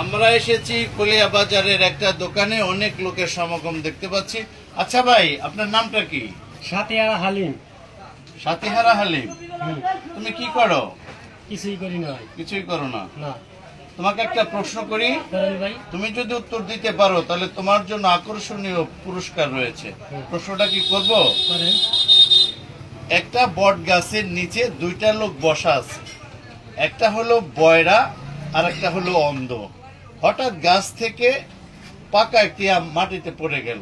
আমরা এসেছি কলিয়া বাজারের একটা দোকানে, অনেক লোকের সমাগম দেখতে পাচ্ছি। আচ্ছা ভাই, আপনার নামটা কি? সাথিহারা হালিম। সাথিহারা হালিম। তুমি কি করো? কিছুই করি না। কিছুই করো না? না। তোমাকে একটা প্রশ্ন করি, ভাই, তুমি যদি উত্তর দিতে পারো তাহলে তোমার জন্য আকর্ষণীয় পুরস্কার রয়েছে। প্রশ্নটা কি করব? একটা বট গাছের নিচে দুইটা লোক বসা আছে, একটা হলো বয়রা আর একটা হলো অন্ধ। হঠাৎ গাছ থেকে পাকা একটি আম মাটিতে পড়ে গেল।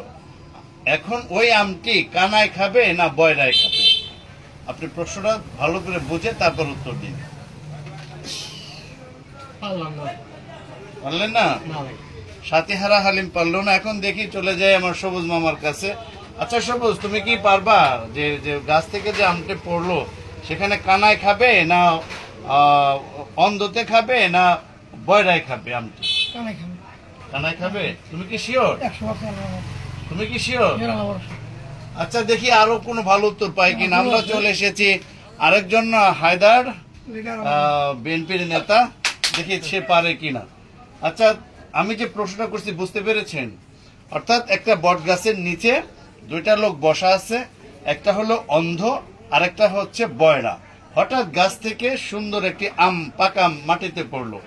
এখন ওই আমটি কানায় খাবে না বয়রায় খাবে? আপনি প্রশ্নটা ভালো করে বুঝে তারপর উত্তর দিন। পারলেন না? সাথীহারা হালিম পারলো না। এখন দেখি, চলে যায় আমার সবুজ মামার কাছে। আচ্ছা সবুজ, তুমি কি পারবা যে যে গাছ থেকে যে আমটি পড়লো সেখানে কানায় খাবে না অন্ধতে খাবে না বয়রায় খাবে আমটি? কানায় খাবে। তুমি কি শিওর? তুমি কি শিওর? আচ্ছা দেখি আরো কোনো ভালো উত্তর পাই কিনা। আমরা চলে এসেছি আরেকজন, হায়দার, বিএনপির নেতা, দেখি সে পারে কিনা। আচ্ছা, আমি যে প্রশ্নটা করছি বুঝতে পেরেছেন? অর্থাৎ একটা বট গাছের নিচে দুইটা লোক বসা আছে, একটা হলো অন্ধ আর একটা হচ্ছে বয়রা। হঠাৎ গাছ থেকে সুন্দর একটি আম, পাকা আম মাটিতে পড়লো।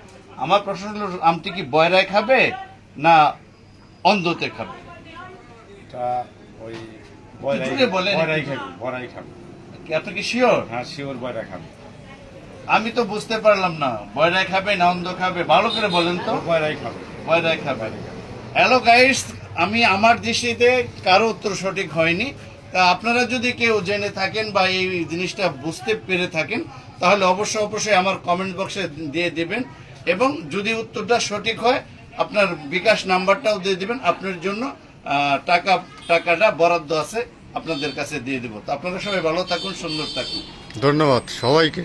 আমার প্রশ্ন হলো, আমটি কি বয়রায় খাবে না অন্ধতে খাবে? আপনি কি শিওর? হ্যাঁ শিওর, বয়রা খাবে। আমি তো বুঝতে পারলাম না, বয়রায় খাবে না অন্ধ খাবে, ভালো করে বলেন তো। বয়রাই খাবে। বয়রায় খাবে। হ্যালো গাইস, আমি আমার দৃষ্টিতে কারো উত্তর সঠিক হয়নি। তা আপনারা যদি কেউ জেনে থাকেন বা এই জিনিসটা বুঝতে পেরে থাকেন তাহলে অবশ্যই আমার কমেন্ট বক্সে দিয়ে দেবেন, এবং যদি উত্তরটা সঠিক হয় আপনার বিকাশ নাম্বারটাও দিয়ে দিবেন। আপনার জন্য টাকাটা বরাদ্দ আছে, আপনাদের কাছে দিয়ে দেবো। তো আপনারা সবাই ভালো থাকুন, সুন্দর থাকুন। ধন্যবাদ সবাইকে।